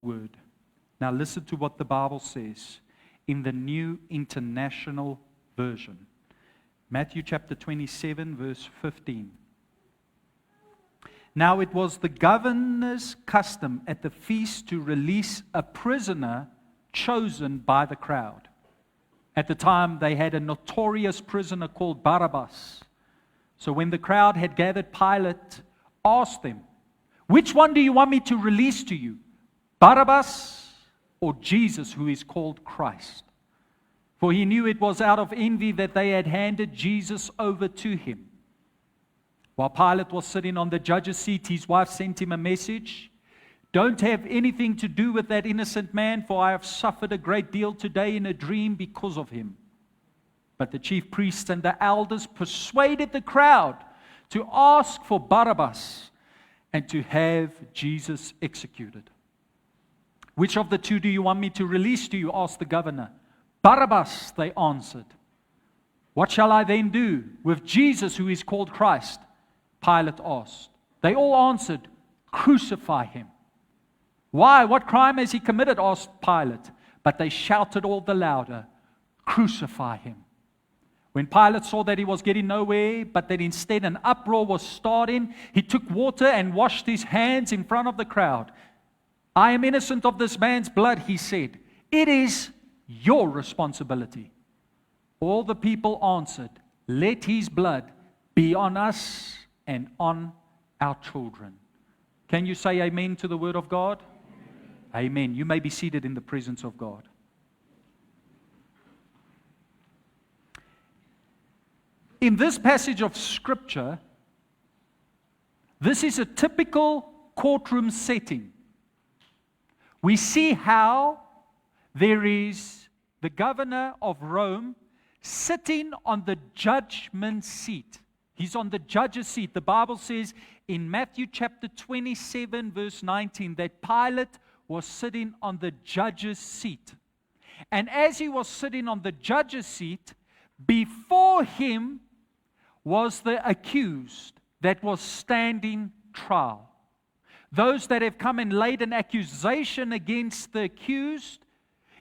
word. Now listen to what the Bible says in the New International Version. Matthew chapter 27, verse 15. Now it was the governor's custom at the feast to release a prisoner chosen by the crowd. At the time, they had a notorious prisoner called Barabbas. So when the crowd had gathered, Pilate asked them, "Which one do you want me to release to you, Barabbas or Jesus, who is called Christ?" For he knew it was out of envy that they had handed Jesus over to him. While Pilate was sitting on the judge's seat, his wife sent him a message. "Don't have anything to do with that innocent man, for I have suffered a great deal today in a dream because of him." But the chief priests and the elders persuaded the crowd to ask for Barabbas and to have Jesus executed. "Which of the two do you want me to release to you?" asked the governor. "Barabbas," they answered. "What shall I then do with Jesus, who is called Christ?" Pilate asked. They all answered, "Crucify him." "Why? What crime has he committed?" asked Pilate. But they shouted all the louder, "Crucify him." When Pilate saw that he was getting nowhere, but that instead an uproar was starting, he took water and washed his hands in front of the crowd. "I am innocent of this man's blood," he said. "It is your responsibility." All the people answered, "Let his blood be on us and on our children." Can you say amen to the word of God? Amen. Amen. You may be seated in the presence of God. In this passage of Scripture, this is a typical courtroom setting. We see how there is the governor of Rome sitting on the judgment seat. He's on the judge's seat. The Bible says in Matthew chapter 27, verse 19, that Pilate was sitting on the judge's seat. And as he was sitting on the judge's seat, before him was the accused that was standing trial. Those that have come and laid an accusation against the accused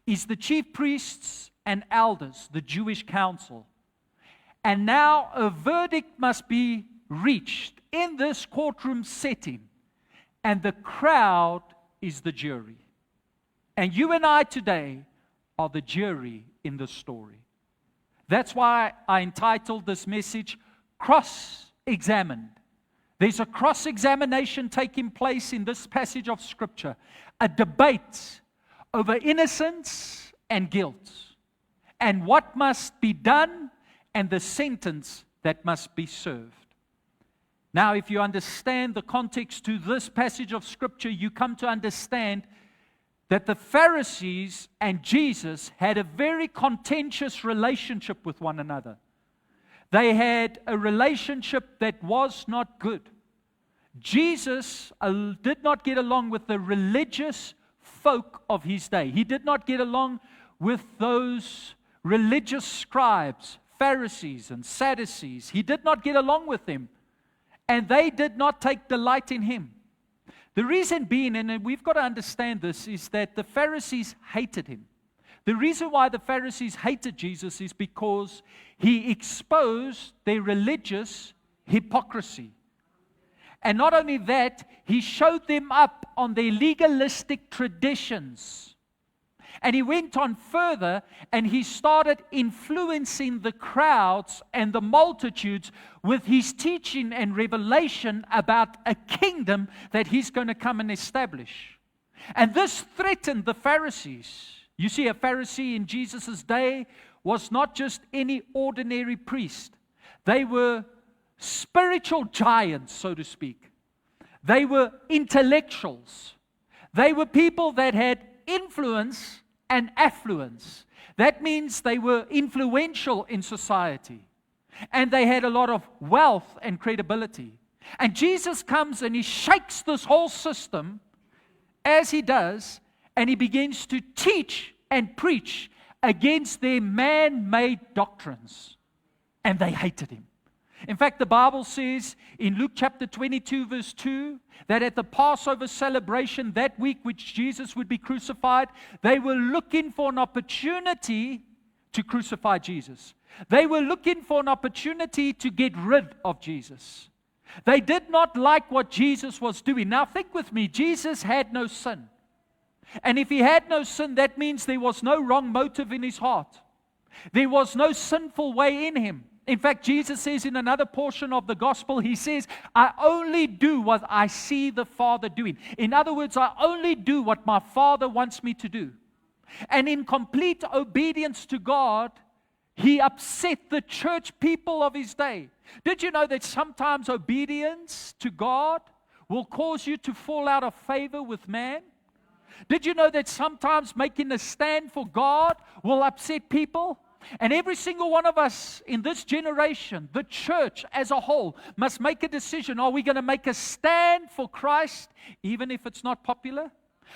is the chief priests and elders, the Jewish council. And now a verdict must be reached in this courtroom setting, and the crowd is the jury. And you and I today are the jury in this story. That's why I entitled this message, Cross-Examined. There's a cross-examination taking place in this passage of Scripture, a debate over innocence and guilt, and what must be done, and the sentence that must be served. Now, if you understand the context to this passage of Scripture, you come to understand that the Pharisees and Jesus had a very contentious relationship with one another. They had a relationship that was not good. Jesus did not get along with the religious folk of his day. He did not get along with those religious scribes, Pharisees and Sadducees. He did not get along with them, and they did not take delight in him. The reason being, and we've got to understand this, is that the Pharisees hated him. The reason why the Pharisees hated Jesus is because he exposed their religious hypocrisy. And not only that, he showed them up on their legalistic traditions. And he went on further, and he started influencing the crowds and the multitudes with his teaching and revelation about a kingdom that he's going to come and establish. And this threatened the Pharisees. You see, a Pharisee in Jesus' day was not just any ordinary priest. They were spiritual giants, so to speak. They were intellectuals. They were people that had influence and affluence. That means they were influential in society. And they had a lot of wealth and credibility. And Jesus comes and he shakes this whole system as he does, and he begins to teach and preach against their man-made doctrines. And they hated him. In fact, the Bible says in Luke chapter 22, verse 2, that at the Passover celebration that week which Jesus would be crucified, they were looking for an opportunity to crucify Jesus. They were looking for an opportunity to get rid of Jesus. They did not like what Jesus was doing. Now think with me, Jesus had no sin. And if he had no sin, that means there was no wrong motive in his heart. There was no sinful way in him. In fact, Jesus says in another portion of the gospel, he says, I only do what I see the Father doing. In other words, I only do what my Father wants me to do. And in complete obedience to God, he upset the church people of his day. Did you know that sometimes obedience to God will cause you to fall out of favor with man? Did you know that sometimes making a stand for God will upset people? And every single one of us in this generation, the church as a whole, must make a decision. Are we going to make a stand for Christ even if it's not popular?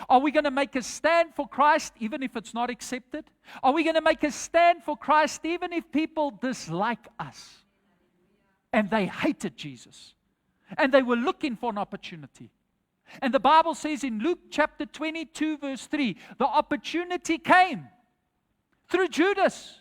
Are we going to make a stand for Christ even if it's not accepted? Are we going to make a stand for Christ even if people dislike us? And they hated Jesus. And they were looking for an opportunity. And the Bible says in Luke chapter 22 verse 3, the opportunity came through Judas,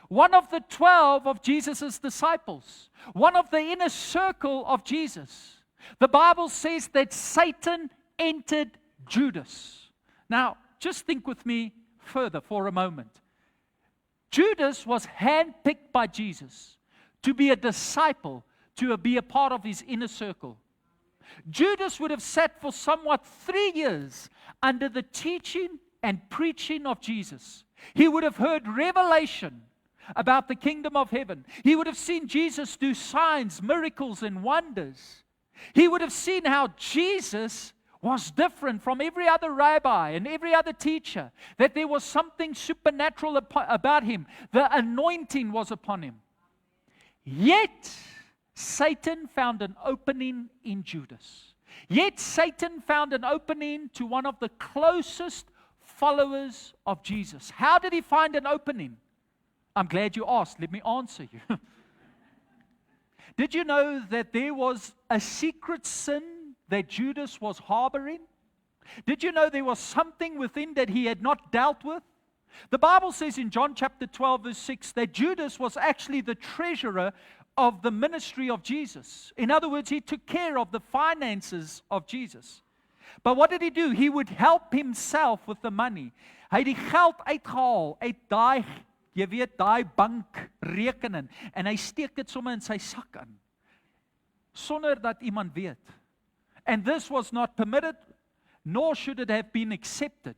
one of the 12 of Jesus' disciples, one of the inner circle of Jesus. The Bible says that Satan entered Judas. Now, just think with me further for a moment. Judas was handpicked by Jesus to be a disciple, to be a part of his inner circle. Judas would have sat for somewhat 3 years under the teaching and preaching of Jesus. He would have heard revelation about the kingdom of heaven. He would have seen Jesus do signs, miracles, and wonders. He would have seen how Jesus was different from every other rabbi and every other teacher, that there was something supernatural about him. The anointing was upon him. Yet, Satan found an opening in Judas. Yet, Satan found an opening to one of the closest followers of Jesus. How did he find an opening? I'm glad you asked. Let me answer you. Did you know that there was a secret sin that Judas was harboring? Did you know there was something within that he had not dealt with? The Bible says in John chapter 12 verse 6 that Judas was actually the treasurer of the ministry of Jesus. In other words, he took care of the finances of Jesus. But what did he do? He would help himself with the money. Hy het die geld uitgehaal uit daai, jy weet, daai bankrekening en hy steek dit sommer in sy sak in sonder dat iemand weet. And this was not permitted, nor should it have been accepted.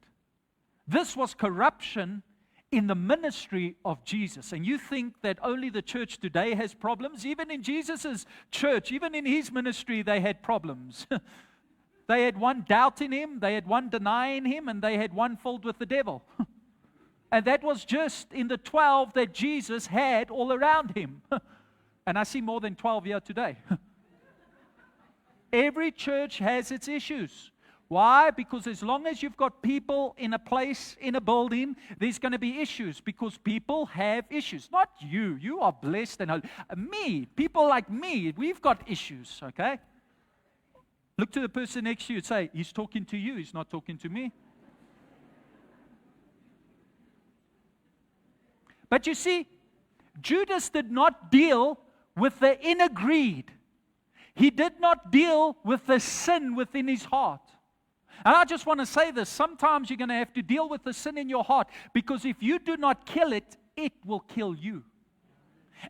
This was corruption in the ministry of Jesus. And you think that only the church today has problems? Even in Jesus' church, even in his ministry, they had problems. They had one doubting him, they had one denying him, and they had one filled with the devil. And that was just in the 12 that Jesus had all around him. And I see more than 12 here today. Every church has its issues. Why? Because as long as you've got people in a place, in a building, there's going to be issues because people have issues. Not you. You are blessed and holy. Me, people like me, we've got issues, okay? Look to the person next to you and say, he's talking to you, he's not talking to me. But you see, Judas did not deal with the inner greed. He did not deal with the sin within his heart. And I just want to say this. Sometimes you're going to have to deal with the sin in your heart because if you do not kill it, it will kill you.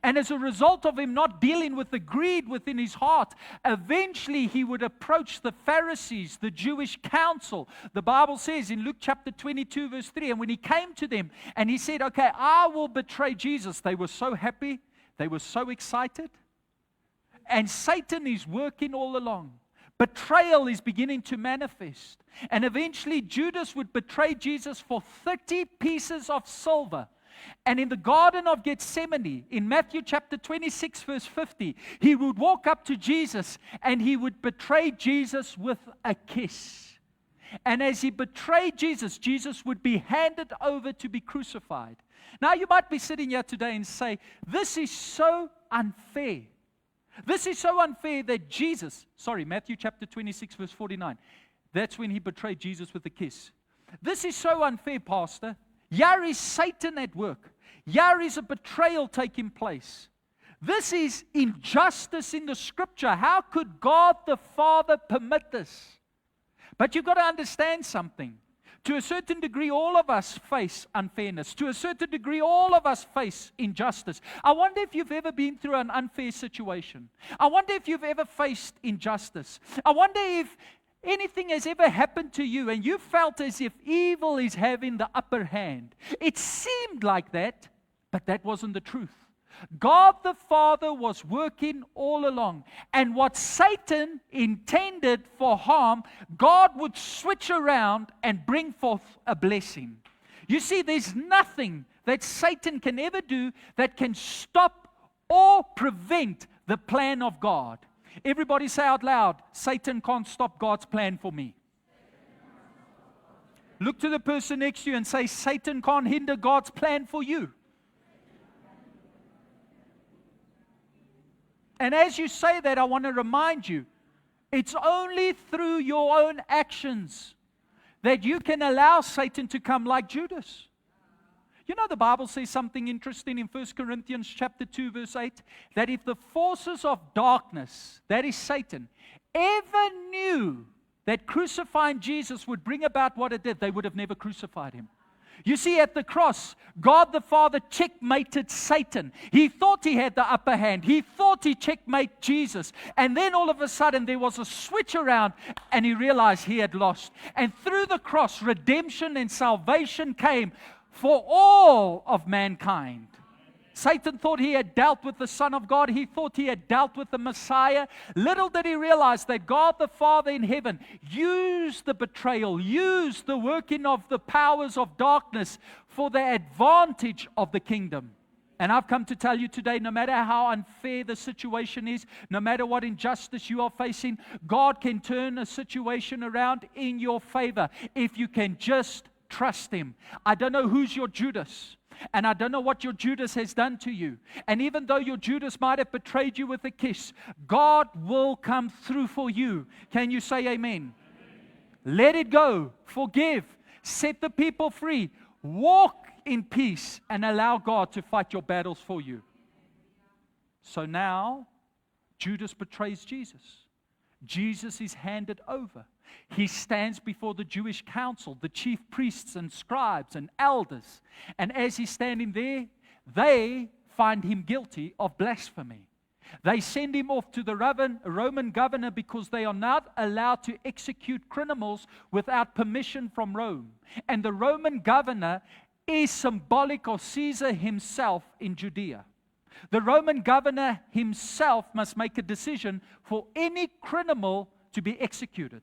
And as a result of him not dealing with the greed within his heart, eventually he would approach the Pharisees, the Jewish council. The Bible says in Luke chapter 22 verse 3, and when he came to them and he said, okay, I will betray Jesus. They were so happy. They were so excited. And Satan is working all along. Betrayal is beginning to manifest. And eventually Judas would betray Jesus for 30 pieces of silver. And in the Garden of Gethsemane, in Matthew chapter 26 verse 50, he would walk up to Jesus and he would betray Jesus with a kiss. And as he betrayed Jesus, Jesus would be handed over to be crucified. Now you might be sitting here today and say, this is so unfair. This is so unfair that Matthew chapter 26, verse 49. That's when he betrayed Jesus with a kiss. This is so unfair, Pastor. Here is Satan at work. Here is a betrayal taking place. This is injustice in the Scripture. How could God the Father permit this? But you've got to understand something. To a certain degree, all of us face unfairness. To a certain degree, all of us face injustice. I wonder if you've ever been through an unfair situation. I wonder if you've ever faced injustice. I wonder if anything has ever happened to you and you felt as if evil is having the upper hand. It seemed like that, but that wasn't the truth. God the Father was working all along. And what Satan intended for harm, God would switch around and bring forth a blessing. You see, there's nothing that Satan can ever do that can stop or prevent the plan of God. Everybody say out loud, Satan can't stop God's plan for me. Look to the person next to you and say, Satan can't hinder God's plan for you. And as you say that, I want to remind you, it's only through your own actions that you can allow Satan to come like Judas. You know, the Bible says something interesting in 1 Corinthians chapter 2, verse 8, that if the forces of darkness, that is Satan, ever knew that crucifying Jesus would bring about what it did, they would have never crucified him. You see, at the cross, God the Father checkmated Satan. He thought he had the upper hand. He thought he checkmated Jesus. And then all of a sudden, there was a switch around, and he realized he had lost. And through the cross, redemption and salvation came for all of mankind. Satan thought he had dealt with the Son of God. He thought he had dealt with the Messiah. Little did he realize that God the Father in heaven used the betrayal, used the working of the powers of darkness for the advantage of the kingdom. And I've come to tell you today, no matter how unfair the situation is, no matter what injustice you are facing, God can turn a situation around in your favor if you can just trust Him. I don't know who's your Judas. And I don't know what your Judas has done to you. And even though your Judas might have betrayed you with a kiss, God will come through for you. Can you say amen? Let it go. Forgive. Set the people free. Walk in peace and allow God to fight your battles for you. So now, Judas betrays Jesus. Jesus is handed over. He stands before the Jewish council, the chief priests and scribes and elders. And as he's standing there, they find him guilty of blasphemy. They send him off to the Roman governor because they are not allowed to execute criminals without permission from Rome. And the Roman governor is symbolic of Caesar himself in Judea. The Roman governor himself must make a decision for any criminal to be executed.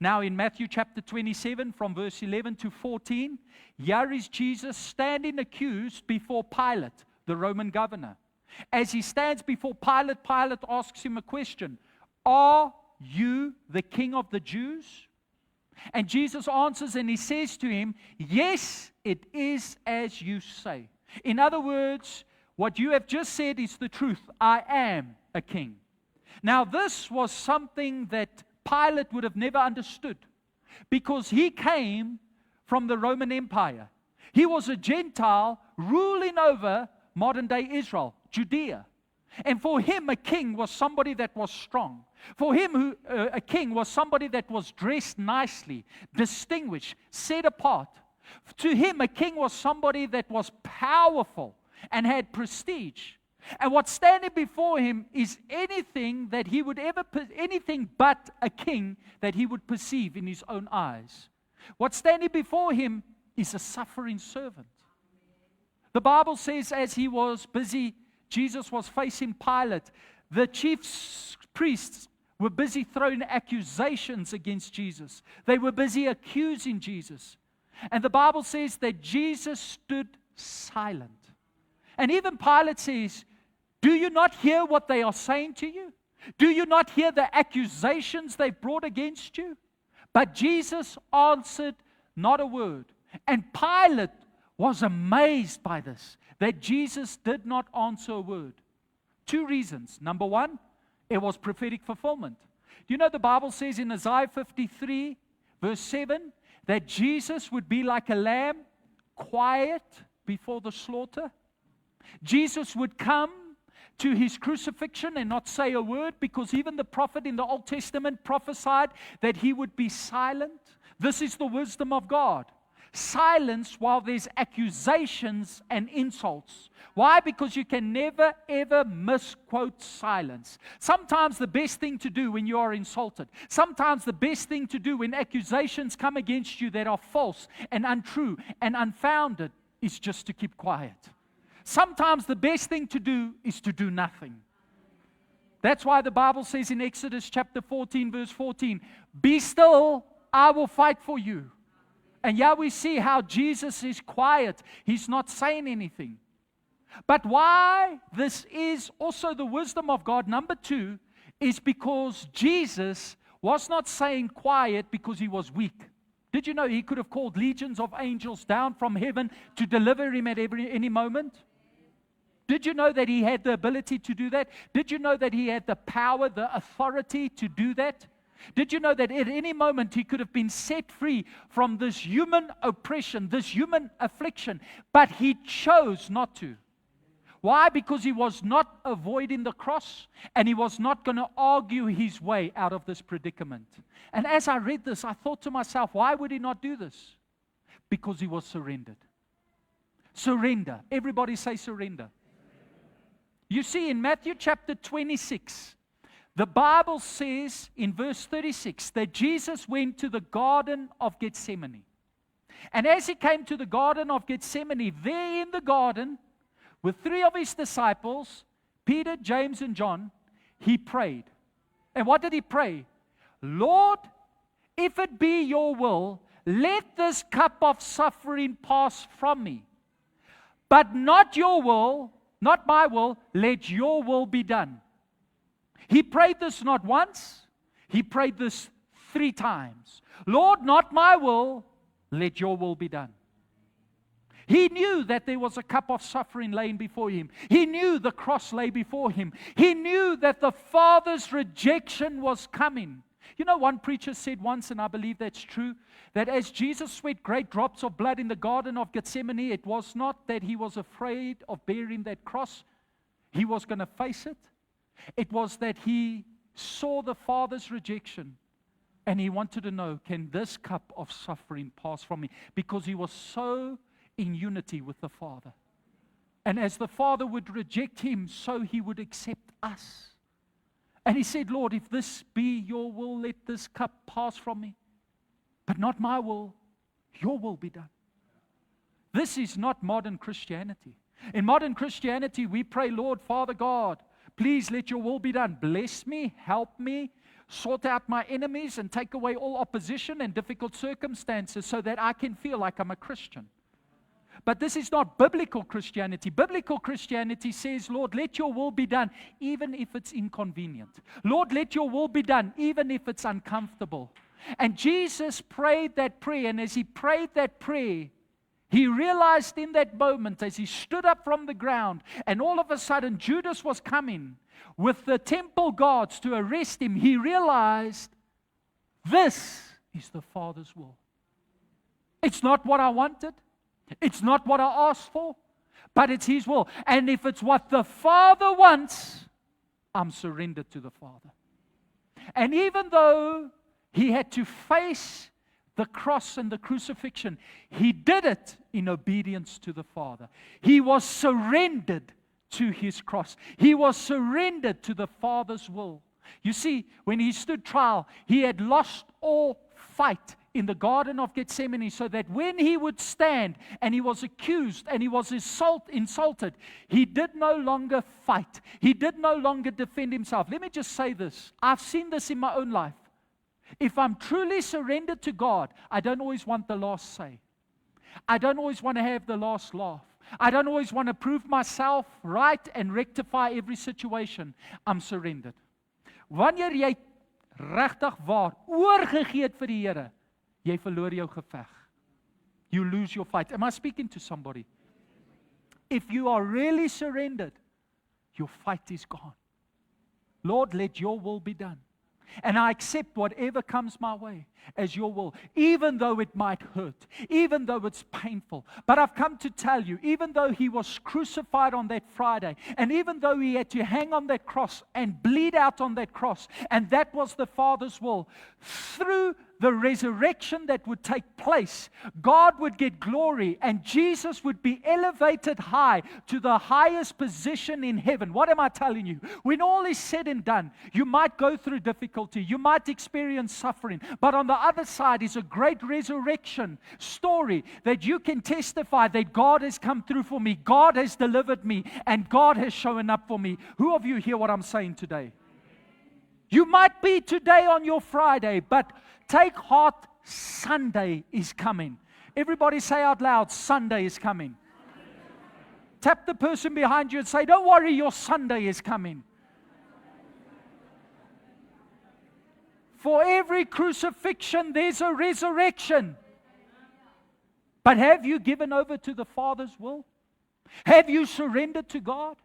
Now in Matthew chapter 27 from verse 11 to 14, here is Jesus standing accused before Pilate, the Roman governor. As he stands before Pilate, Pilate asks him a question. Are you the king of the Jews? And Jesus answers and he says to him, yes, it is as you say. In other words, what you have just said is the truth. I am a king. Now this was something that Pilate would have never understood because he came from the Roman Empire. He was a Gentile ruling over modern day Israel, Judea. And for him, a king was somebody that was strong. For him, a king was somebody that was dressed nicely, distinguished, set apart. To him, a king was somebody that was powerful and had prestige. And what's standing before him is anything but a king that he would perceive in his own eyes. What's standing before him is a suffering servant. The Bible says as he was busy, Jesus was facing Pilate, the chief priests were busy throwing accusations against Jesus. They were busy accusing Jesus. And the Bible says that Jesus stood silent. And even Pilate says, do you not hear what they are saying to you? Do you not hear the accusations they brought against you? But Jesus answered not a word. And Pilate was amazed by this, that Jesus did not answer a word. Two reasons. Number one, It was prophetic fulfillment. Do you know the Bible says in Isaiah 53, verse 7, that Jesus would be like a lamb, quiet before the slaughter? Jesus would come to his crucifixion and not say a word, because even the prophet in the Old Testament prophesied that he would be silent. This is the wisdom of God. Silence while there's accusations and insults. Why? Because you can never ever misquote silence. Sometimes the best thing to do when you are insulted, sometimes the best thing to do when accusations come against you that are false and untrue and unfounded, is just to keep quiet. Sometimes the best thing to do is to do nothing. That's why the Bible says in Exodus chapter 14, verse 14, be still, I will fight for you. And yeah, we see how Jesus is quiet. He's not saying anything. But why this is also the wisdom of God, number 2, is because Jesus was not saying quiet because he was weak. Did you know he could have called legions of angels down from heaven to deliver him at any moment? Did you know that he had the ability to do that? Did you know that he had the power, the authority to do that? Did you know that at any moment he could have been set free from this human oppression, this human affliction, but he chose not to? Why? Because he was not avoiding the cross, and he was not going to argue his way out of this predicament. And as I read this, I thought to myself, why would he not do this? Because he was surrendered. Surrender. Everybody say surrender. You see, in Matthew chapter 26, the Bible says in verse 36 that Jesus went to the Garden of Gethsemane. And as he came to the Garden of Gethsemane, there in the garden, with 3 of his disciples, Peter, James, and John, he prayed. And what did he pray? Lord, if it be your will, let this cup of suffering pass from me. But not your will, not my will, let your will be done. He prayed this not once, he prayed this 3 times. Lord, not my will, let your will be done. He knew that there was a cup of suffering laying before him. He knew the cross lay before him. He knew that the Father's rejection was coming. You know, one preacher said once, and I believe that's true, that as Jesus sweat great drops of blood in the Garden of Gethsemane, it was not that he was afraid of bearing that cross. He was going to face it. It was that he saw the Father's rejection, and he wanted to know, can this cup of suffering pass from me? Because he was so in unity with the Father. And as the Father would reject him, so he would accept us. And he said, Lord, if this be your will, let this cup pass from me. But not my will, your will be done. This is not modern Christianity. In modern Christianity, we pray, Lord, Father God, please let your will be done. Bless me, help me, sort out my enemies, and take away all opposition and difficult circumstances so that I can feel like I'm a Christian. But this is not biblical Christianity. Biblical Christianity says, Lord, let your will be done, even if it's inconvenient. Lord, let your will be done, even if it's uncomfortable. And Jesus prayed that prayer, and as he prayed that prayer, he realized in that moment, as he stood up from the ground, and all of a sudden Judas was coming with the temple guards to arrest him, he realized, this is the Father's will. It's not what I wanted. It's not what I asked for, but it's his will. And if it's what the Father wants, I'm surrendered to the Father. And even though he had to face the cross and the crucifixion, he did it in obedience to the Father. He was surrendered to his cross. He was surrendered to the Father's will. You see, when he stood trial, he had lost all fight in the Garden of Gethsemane, so that when he would stand and he was accused and he was insulted, he did no longer fight. He did no longer defend himself. Let me just say this. I've seen this in my own life. If I'm truly surrendered to God, I don't always want the last say. I don't always want to have the last laugh. I don't always want to prove myself right and rectify every situation. I'm surrendered. Wanneer jy regtig waar oorgegee het vir die Here, jy verloor jou geveg. You lose your fight. Am I speaking to somebody? If you are really surrendered, your fight is gone. Lord, let your will be done. And I accept whatever comes my way as your will, even though it might hurt, even though it's painful. But I've come to tell you, even though he was crucified on that Friday, and even though he had to hang on that cross and bleed out on that cross, and that was the Father's will, through the resurrection that would take place, God would get glory and Jesus would be elevated high to the highest position in heaven. What am I telling you? When all is said and done, you might go through difficulty, you might experience suffering, but on the other side is a great resurrection story that you can testify that God has come through for me, God has delivered me, and God has shown up for me. Who of you hear what I'm saying today? You might be today on your Friday, but take heart, Sunday is coming. Everybody say out loud, Sunday is coming. Tap the person behind you and say, don't worry, your Sunday is coming. For every crucifixion, there's a resurrection. But have you given over to the Father's will? Have you surrendered to God?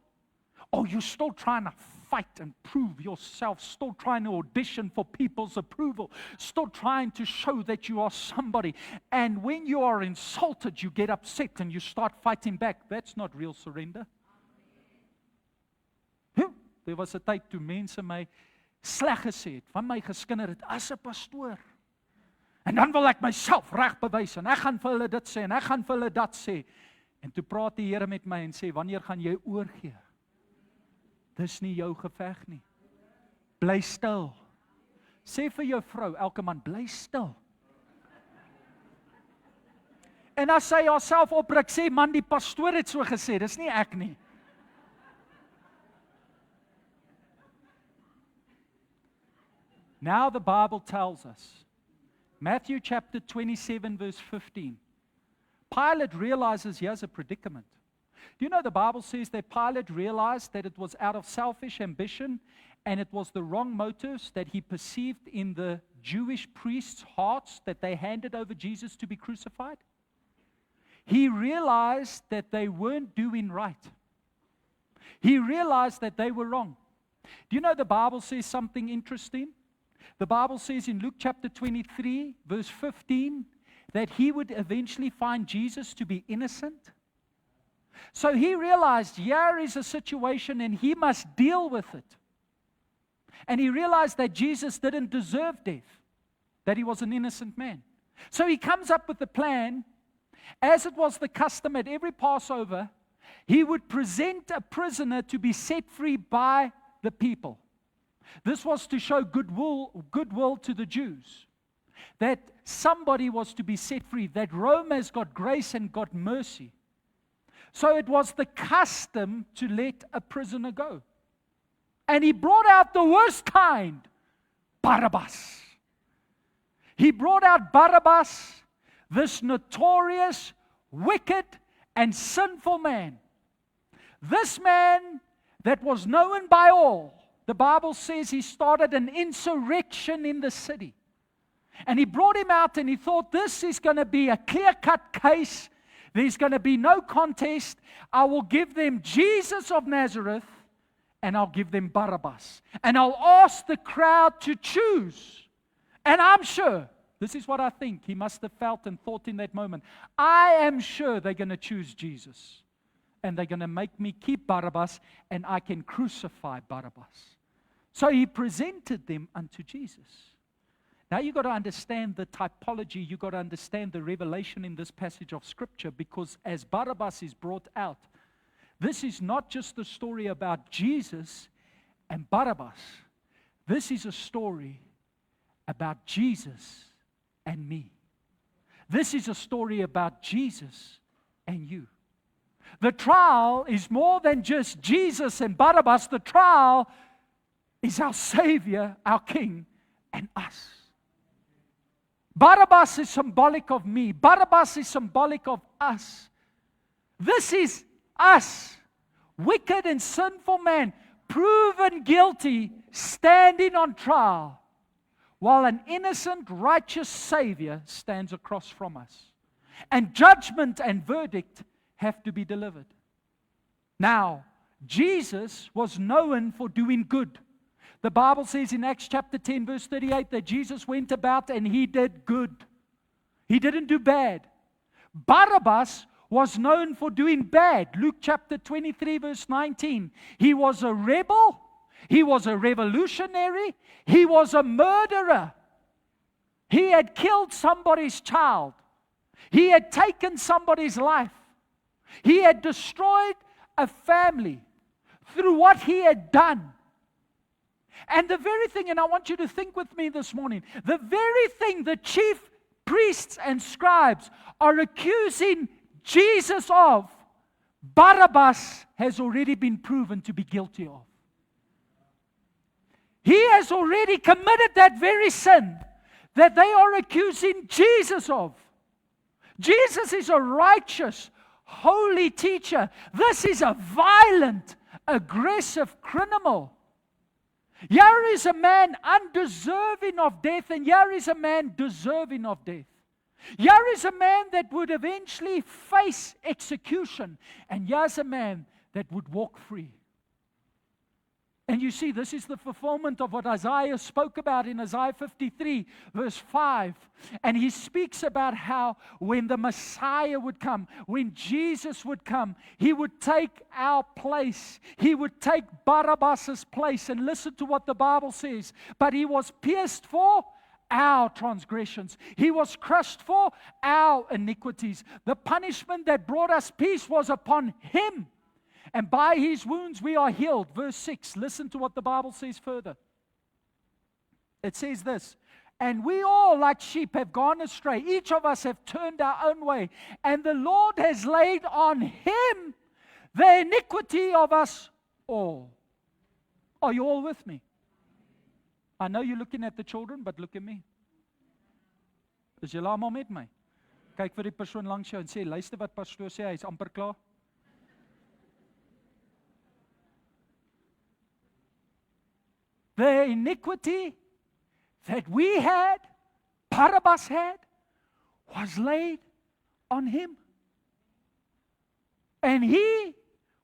Or you're still trying to fight and prove yourself, still trying to audition for people's approval, still trying to show that you are somebody. And when you are insulted, you get upset and you start fighting back. That's not real surrender. There was 'n tyd toe mense my sleg gesê het, van my geskinder het as 'n pastoor. En dan wil ek myself reg bewys en ek gaan vir hulle dit sê en ek gaan vir hulle dat sê. En toe praat die Here met my en sê, wanneer gaan jy oorgee? Dis nie jou geveg nie. Bly stil. Sê vir jou vrou, elke man, bly stil. En as sy haarself oprik, sê, man, die pastoor het so gesê, dis nie ek nie. Now the Bible tells us, Matthew chapter 27 verse 15, Pilate realizes he has a predicament. Do you know the Bible says that Pilate realized that it was out of selfish ambition and it was the wrong motives that he perceived in the Jewish priests' hearts that they handed over Jesus to be crucified? He realized that they weren't doing right. He realized that they were wrong. Do you know the Bible says something interesting? The Bible says in Luke chapter 23, verse 15, that he would eventually find Jesus to be innocent. So he realized here is a situation and he must deal with it. And he realized that Jesus didn't deserve death, that he was an innocent man. So he comes up with a plan. As it was the custom at every Passover, he would present a prisoner to be set free by the people. This was to show goodwill to the Jews, that somebody was to be set free, that Rome has got grace and got mercy. So it was the custom to let a prisoner go. And he brought out the worst kind, Barabbas. He brought out Barabbas, this notorious, wicked, and sinful man. This man that was known by all. The Bible says he started an insurrection in the city. And he brought him out and he thought, this is going to be a clear-cut case. There's going to be no contest. I will give them Jesus of Nazareth and I'll give them Barabbas. And I'll ask the crowd to choose. And I'm sure, this is what I think he must have felt and thought in that moment. I am sure they're going to choose Jesus. And they're going to make me keep Barabbas and I can crucify Barabbas. So he presented them unto Jesus. Now you've got to understand the typology, you've got to understand the revelation in this passage of Scripture, because as Barabbas is brought out, this is not just the story about Jesus and Barabbas. This is a story about Jesus and me. This is a story about Jesus and you. The trial is more than just Jesus and Barabbas. The trial is our Savior, our King, and us. Barabbas is symbolic of me. Barabbas is symbolic of us. This is us, wicked and sinful man, proven guilty, standing on trial, while an innocent, righteous Savior stands across from us. And judgment and verdict have to be delivered. Now, Jesus was known for doing good. The Bible says in Acts chapter 10, verse 38, that Jesus went about and he did good. He didn't do bad. Barabbas was known for doing bad. Luke chapter 23, verse 19. He was a rebel. He was a revolutionary. He was a murderer. He had killed somebody's child. He had taken somebody's life. He had destroyed a family through what he had done. And the very thing, and I want you to think with me this morning, the very thing the chief priests and scribes are accusing Jesus of, Barabbas has already been proven to be guilty of. He has already committed that very sin that they are accusing Jesus of. Jesus is a righteous, holy teacher. This is a violent, aggressive criminal. Here is a man undeserving of death, and here is a man deserving of death. Here is a man that would eventually face execution, and here's a man that would walk free. And you see, this is the fulfillment of what Isaiah spoke about in Isaiah 53, verse 5. And he speaks about how when the Messiah would come, when Jesus would come, he would take our place. He would take Barabbas' place. And listen to what the Bible says. But he was pierced for our transgressions. He was crushed for our iniquities. The punishment that brought us peace was upon him. And by his wounds we are healed. Verse 6, listen to what the Bible says further. It says this, and we all like sheep have gone astray. Each of us have turned our own way. And the Lord has laid on him the iniquity of us all. Are you all with me? I know you're looking at the children, but look at me. Is julle almal met my? Kyk vir die persoon langs jou en sê, luister wat pastoor sê, hy is amper klaar. The iniquity that we had, Barabbas had, was laid on him. And he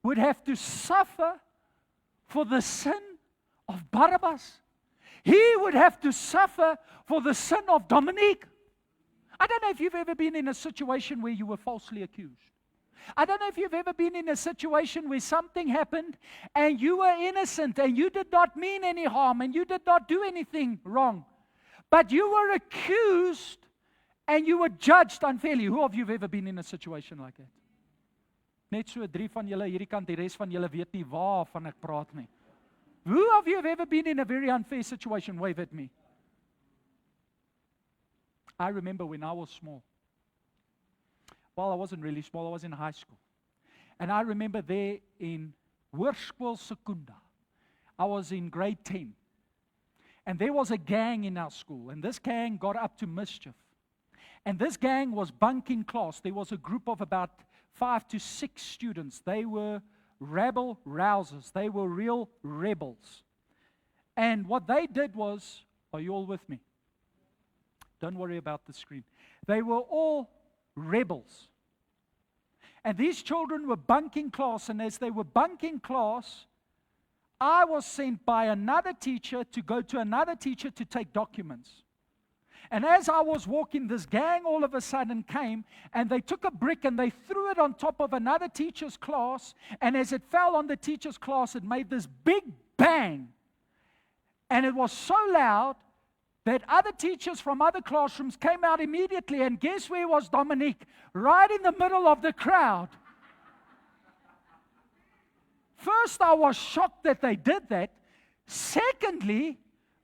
would have to suffer for the sin of Barabbas. He would have to suffer for the sin of Dominique. I don't know if you've ever been in a situation where you were falsely accused. I don't know if you've ever been in a situation where something happened and you were innocent and you did not mean any harm and you did not do anything wrong. But you were accused and you were judged unfairly. Who of you have ever been in a situation like that? Net so 3 van julle hierdie kant, die res van julle weet nie waarvan ek praat nie. Who of you have ever been in a very unfair situation? Wave at me. I remember when I was small. Well, I wasn't really small, I was in high school. And I remember there in Hoërskool Secunda, I was in grade 10. And there was a gang in our school, and this gang got up to mischief. And this gang was bunking class. There was a group of about 5 to 6 students. They were rabble rousers. They were real rebels. And what they did was, are you all with me? Don't worry about the screen. They were all rebels. And these children were bunking class, and as they were bunking class, I was sent by another teacher to go to another teacher to take documents. And as I was walking, this gang all of a sudden came, and they took a brick and they threw it on top of another teacher's class, and as it fell on the teacher's class, it made this big bang. And it was so loud that other teachers from other classrooms came out immediately, and guess where was Dominique? Right in the middle of the crowd. First, I was shocked that they did that. Secondly,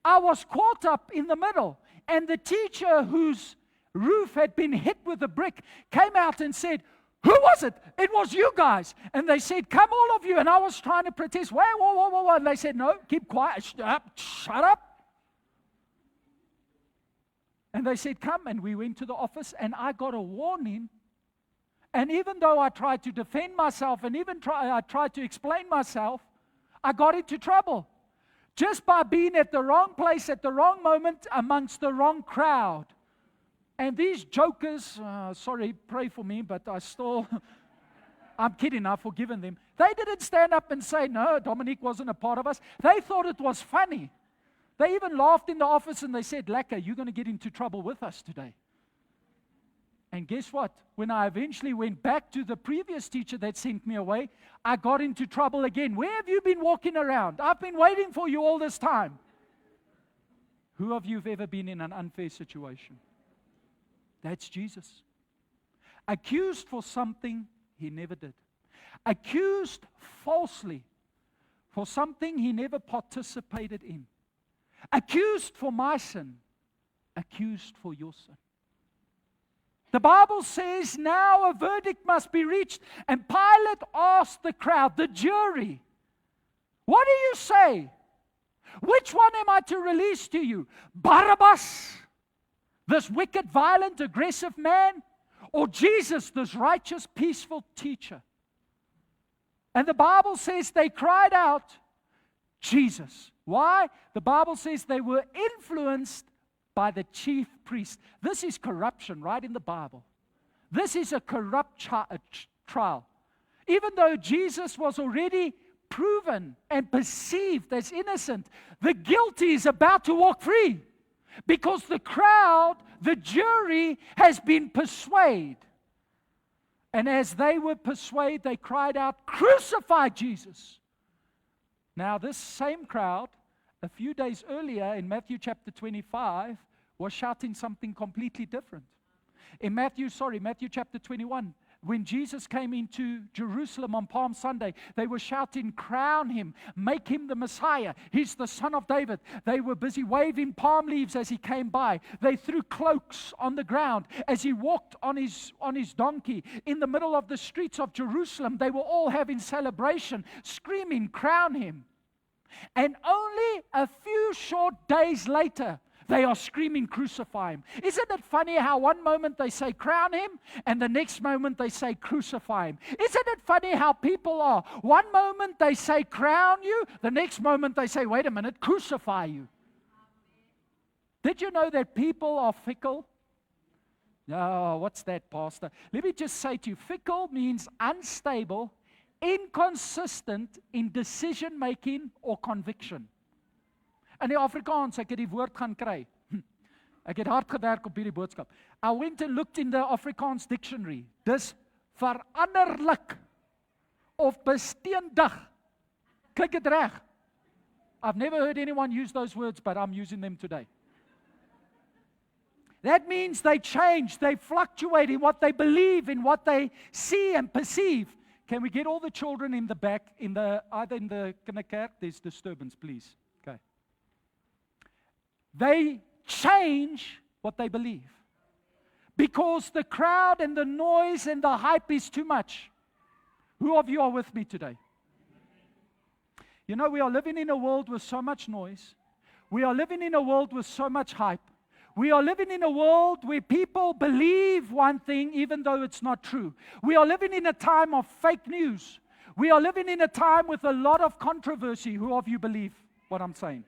I was caught up in the middle, and the teacher whose roof had been hit with a brick came out and said, "Who was it? It was you guys." And they said, "Come all of you." And I was trying to protest. Whoa. And they said, "No, keep quiet. Shut up. And they said, "Come." And we went to the office, and I got a warning. And even though I tried to defend myself, and I tried to explain myself, I got into trouble. Just by being at the wrong place at the wrong moment amongst the wrong crowd. And these jokers, sorry, pray for me, but I'm kidding, I've forgiven them. They didn't stand up and say, "No, Dominique wasn't a part of us." They thought it was funny. They even laughed in the office and they said, Laka, you're going to get into trouble with us today. And guess what? When I eventually went back to the previous teacher that sent me away, I got into trouble again. Where have you been walking around? I've been waiting for you all this time. Who of you have ever been in an unfair situation? That's Jesus. Accused for something he never did. Accused falsely for something he never participated in. Accused for my sin. Accused for your sin. The Bible says now a verdict must be reached. And Pilate asked the crowd, the jury, what do you say? Which one am I to release to you? Barabbas, this wicked, violent, aggressive man? Or Jesus, this righteous, peaceful teacher? And the Bible says they cried out, Jesus. Why? The Bible says they were influenced by the chief priest. This is corruption right in the Bible. This is a corrupt trial. Even though Jesus was already proven and perceived as innocent, the guilty is about to walk free because the crowd, the jury, has been persuaded. And as they were persuaded, they cried out, crucify Jesus. Now, this same crowd, a few days earlier in Matthew chapter 25, was shouting something completely different. In Matthew chapter 21, when Jesus came into Jerusalem on Palm Sunday, they were shouting, crown him, make him the Messiah. He's the Son of David. They were busy waving palm leaves as he came by. They threw cloaks on the ground as he walked on his donkey. In the middle of the streets of Jerusalem, they were all having celebration, screaming, crown him. And only a few short days later, they are screaming, crucify him. Isn't it funny how one moment they say crown him and the next moment they say crucify him? Isn't it funny how people are? One moment they say crown you, the next moment they say, wait a minute, crucify you. Did you know that people are fickle? No, what's that, Pastor? Let me just say to you, fickle means unstable, inconsistent in decision making or conviction. In die Afrikaans, ek het die woord gaan kry. Ek het hard gewerk op hierdie boodskap. I went and looked in the Afrikaans dictionary. Dis veranderlik of besteendig. Klik dit reg. I've never heard anyone use those words, but I'm using them today. That means they change, they fluctuate in what they believe, in what they see and perceive. Can we get all the children in the back, either in the kinderkerk? There's disturbance, please. Okay. They change what they believe because the crowd and the noise and the hype is too much. Who of you are with me today? You know, we are living in a world with so much noise. We are living in a world with so much hype. We are living in a world where people believe one thing even though it's not true. We are living in a time of fake news. We are living in a time with a lot of controversy. Who of you believe what I'm saying?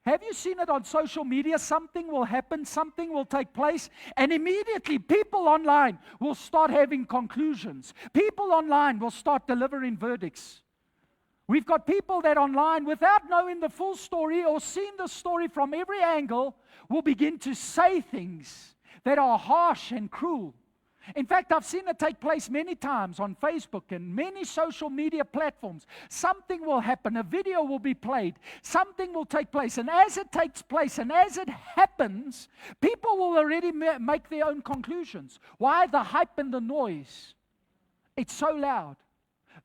Have you seen it on social media? Something will happen, something will take place, and immediately people online will start having conclusions. People online will start delivering verdicts. We've got people that online, without knowing the full story or seeing the story from every angle, will begin to say things that are harsh and cruel. In fact, I've seen it take place many times on Facebook and many social media platforms. Something will happen, a video will be played, something will take place, and as it takes place and as it happens, people will already make their own conclusions. Why? The hype and the noise. It's so loud.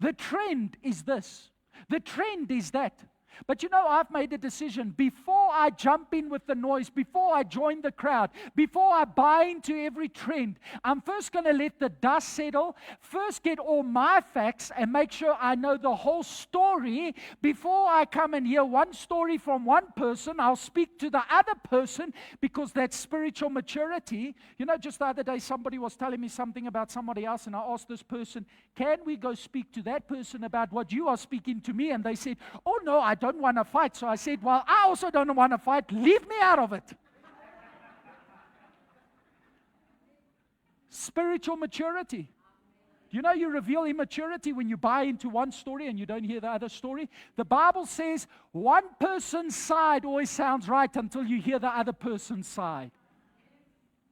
The trend is this. The trend is that. But you know, I've made a decision. Before I jump in with the noise, before I join the crowd, before I buy into every trend, I'm first going to let the dust settle, first get all my facts and make sure I know the whole story. Before I come and hear one story from one person, I'll speak to the other person because that's spiritual maturity. You know, just the other day somebody was telling me something about somebody else and I asked this person, can we go speak to that person about what you are speaking to me? And they said, oh no, I don't want to fight. So I said, well, I also don't want to fight. Leave me out of it. Spiritual maturity. You know, you reveal immaturity when you buy into one story and you don't hear the other story. The Bible says one person's side always sounds right until you hear the other person's side.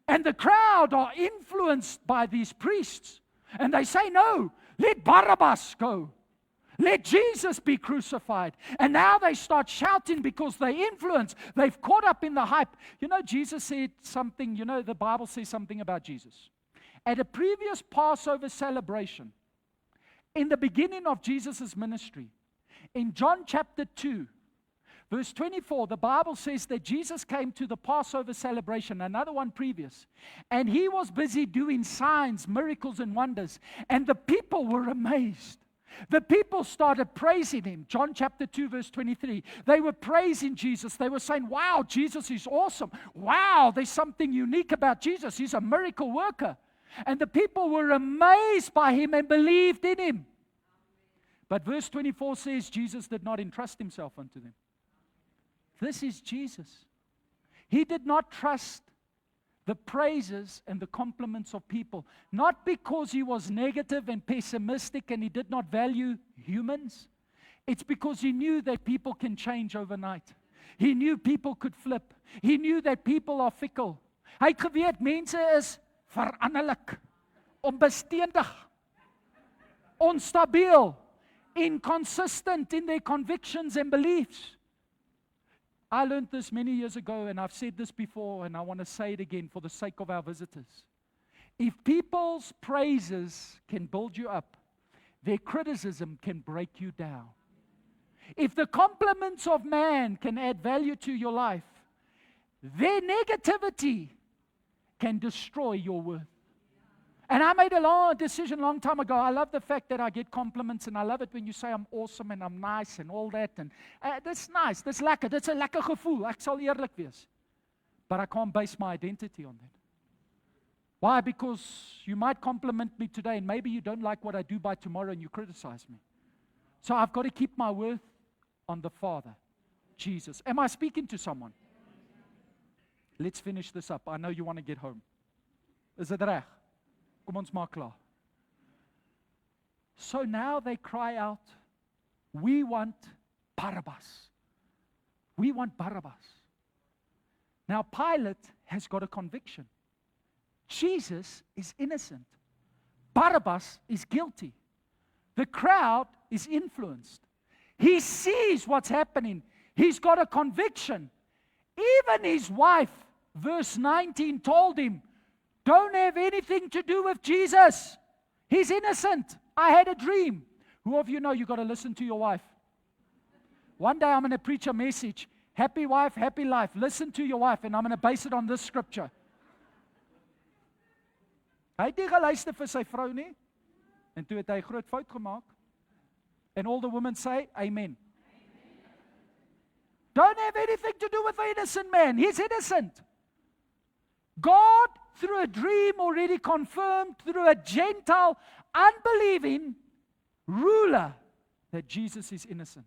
And the crowd are influenced by these priests. And they say, no, let Barabbas go. Let Jesus be crucified. And now they start shouting because they influence. They've caught up in the hype. You know, Jesus said something, you know, the Bible says something about Jesus. At a previous Passover celebration, in the beginning of Jesus' ministry, in John chapter 2, verse 24, the Bible says that Jesus came to the Passover celebration, another one previous, and he was busy doing signs, miracles, and wonders, and the people were amazed. The people started praising him. John chapter 2, verse 23. They were praising Jesus. They were saying, wow, Jesus is awesome. Wow, there's something unique about Jesus. He's a miracle worker. And the people were amazed by him and believed in him. But verse 24 says Jesus did not entrust himself unto them. This is Jesus. He did not trust the praises and the compliments of people, not because he was negative and pessimistic and he did not value humans. It's because he knew that people can change overnight. He knew people could flip. He knew that people are fickle. Hy het geweet mense is veranderlik, onbestendig, onstabiel, inconsistent in their convictions and beliefs. I learned this many years ago, and I've said this before, and I want to say it again for the sake of our visitors. If people's praises can build you up, their criticism can break you down. If the compliments of man can add value to your life, their negativity can destroy your worth. And I made a decision a long time ago. I love the fact that I get compliments, and I love it when you say I'm awesome and I'm nice and all that. And that's nice, that's lekker, that's 'n lekker gevoel. Ek sal eerlik wees. But I can't base my identity on that. Why? Because you might compliment me today, and maybe you don't like what I do by tomorrow and you criticize me. So I've got to keep my worth on the Father, Jesus. Am I speaking to someone? Let's finish this up. I know you want to get home. Is it reg? Kom ons maak klaar. So now they cry out, we want Barabbas. We want Barabbas. Now Pilate has got a conviction. Jesus is innocent. Barabbas is guilty. The crowd is influenced. He sees what's happening. He's got a conviction. Even his wife, verse 19, told him, don't have anything to do with Jesus. He's innocent. I had a dream. Who of you know you got to listen to your wife? One day I'm going to preach a message. Happy wife, happy life. Listen to your wife, and I'm going to base it on this scripture. Hy het nie geluister vir sy vrou nie, en toe het hy groot fout gemaak. And all the women say, amen. Don't have anything to do with the innocent man. He's innocent. God, through a dream already confirmed, through a Gentile, unbelieving ruler, that Jesus is innocent.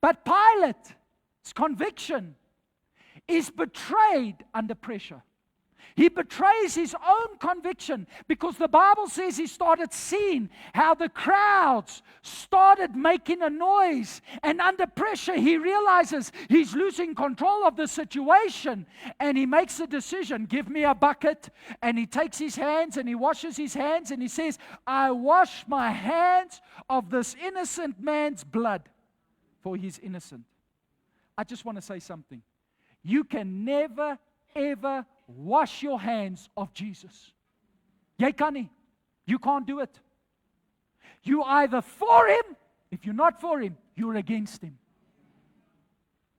But Pilate's conviction is betrayed under pressure. He betrays his own conviction because the Bible says he started seeing how the crowds started making a noise, and under pressure he realizes he's losing control of the situation, and he makes a decision, give me a bucket, and he takes his hands and he washes his hands and he says, I wash my hands of this innocent man's blood, for he's innocent. I just want to say something. You can never, ever wash your hands of Jesus. Jy kan nie. You can't do it. You either for him, if you're not for him, you're against him.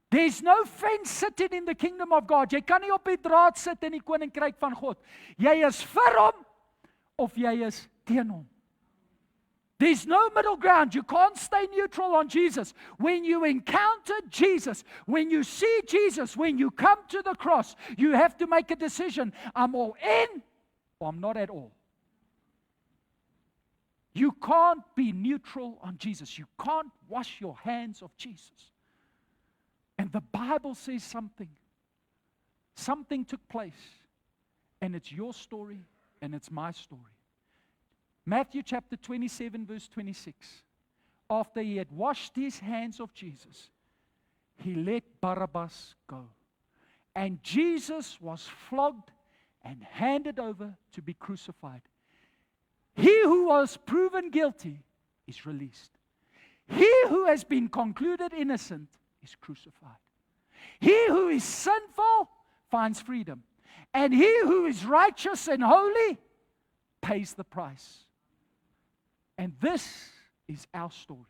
There's no fence sitting in the kingdom of God. Jy kan nie op die draad sit in die koninkryk van God. Jy is vir hom of jy is teen hom. There's no middle ground. You can't stay neutral on Jesus. When you encounter Jesus, when you see Jesus, when you come to the cross, you have to make a decision. I'm all in or I'm not at all. You can't be neutral on Jesus. You can't wash your hands of Jesus. And the Bible says something. Something took place. And it's your story and it's my story. Matthew chapter 27, verse 26. After he had washed his hands of Jesus, he let Barabbas go. And Jesus was flogged and handed over to be crucified. He who was proven guilty is released. He who has been concluded innocent is crucified. He who is sinful finds freedom. And he who is righteous and holy pays the price. And this is our story.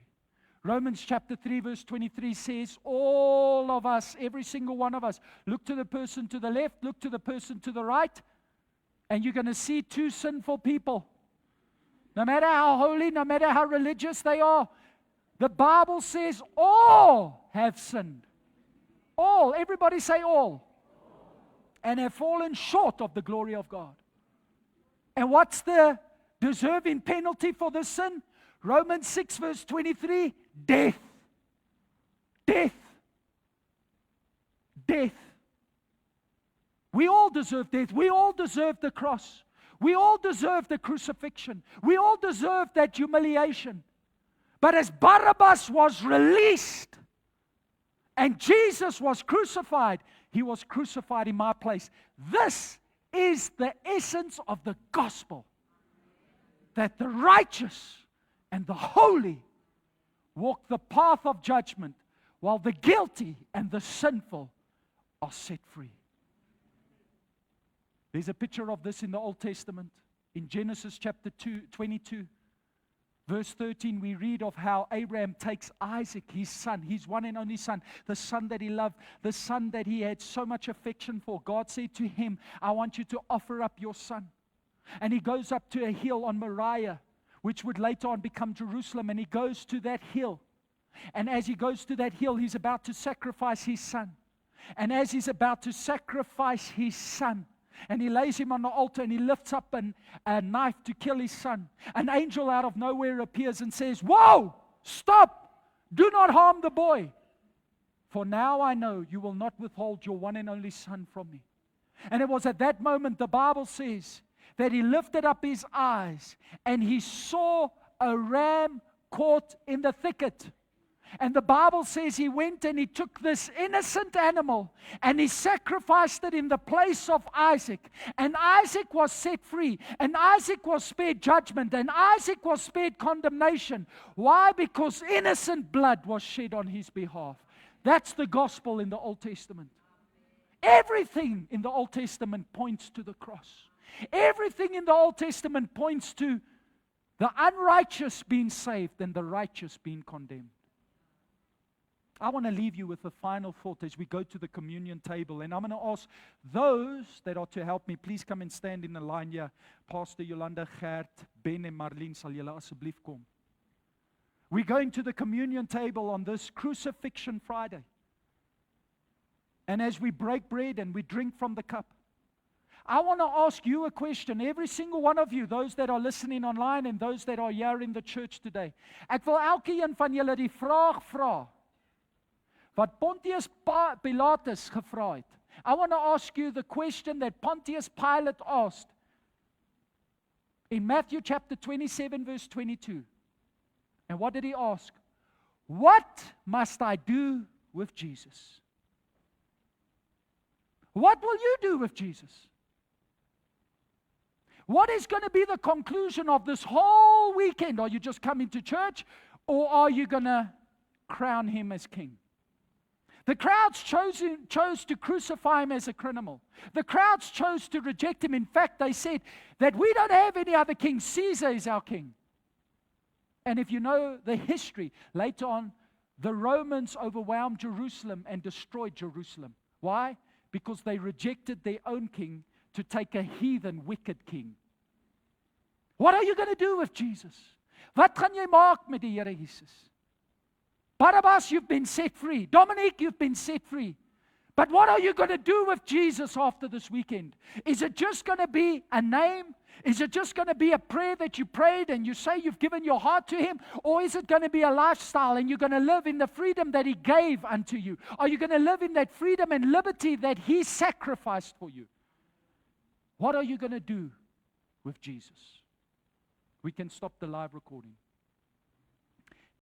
Romans chapter 3 verse 23 says, all of us, every single one of us, look to the person to the left, look to the person to the right, and you're going to see two sinful people. No matter how holy, no matter how religious they are, the Bible says all have sinned. All, everybody say all. And have fallen short of the glory of God. And what's the deserving penalty for this sin? Romans 6 verse 23, death. Death. Death. We all deserve death. We all deserve the cross. We all deserve the crucifixion. We all deserve that humiliation. But as Barabbas was released and Jesus was crucified, he was crucified in my place. This is the essence of the gospel. That the righteous and the holy walk the path of judgment, while the guilty and the sinful are set free. There's a picture of this in the Old Testament. In Genesis chapter 22, verse 13, we read of how Abraham takes Isaac, his son, his one and only son, the son that he loved, the son that he had so much affection for. God said to him, I want you to offer up your son. And he goes up to a hill on Moriah, which would later on become Jerusalem, and he goes to that hill. And as he goes to that hill, he's about to sacrifice his son. And as he's about to sacrifice his son, and he lays him on the altar and he lifts up a knife to kill his son, an angel out of nowhere appears and says, whoa, stop, do not harm the boy. For now I know you will not withhold your one and only son from me. And it was at that moment, the Bible says, that he lifted up his eyes and he saw a ram caught in the thicket. And the Bible says he went and he took this innocent animal and he sacrificed it in the place of Isaac. And Isaac was set free. And Isaac was spared judgment. And Isaac was spared condemnation. Why? Because innocent blood was shed on his behalf. That's the gospel in the Old Testament. Everything in the Old Testament points to the cross. Everything in the Old Testament points to the unrighteous being saved and the righteous being condemned. I want to leave you with a final thought as we go to the communion table. And I'm going to ask those that are to help me, please come and stand in the line here. Pastor Yolanda, Gert, Ben en Marlene, sal julle asseblief kom. We're going to the communion table on this Crucifixion Friday. And as we break bread and we drink from the cup, I want to ask you a question, every single one of you, those that are listening online and those that are here in the church today. Ek wil elkeen van julle die vraag vra wat Pontius Pilatus gevra het. I want to ask you the question that Pontius Pilate asked in Matthew chapter 27 verse 22. And what did he ask? What must I do with Jesus? What will you do with Jesus? What is going to be the conclusion of this whole weekend? Are you just coming to church, or are you going to crown him as king? The crowds chose to crucify him as a criminal. The crowds chose to reject him. In fact, they said that we don't have any other king. Caesar is our king. And if you know the history, later on, the Romans overwhelmed Jerusalem and destroyed Jerusalem. Why? Because they rejected their own king to take a heathen, wicked king. What are you going to do with Jesus? Wat gaan jy maak met die Here Jesus? Barabbas, you've been set free. Dominic, you've been set free. But what are you going to do with Jesus after this weekend? Is it just going to be a name? Is it just going to be a prayer that you prayed and you say you've given your heart to Him? Or is it going to be a lifestyle and you're going to live in the freedom that He gave unto you? Are you going to live in that freedom and liberty that He sacrificed for you? What are you going to do with Jesus? We can stop the live recording.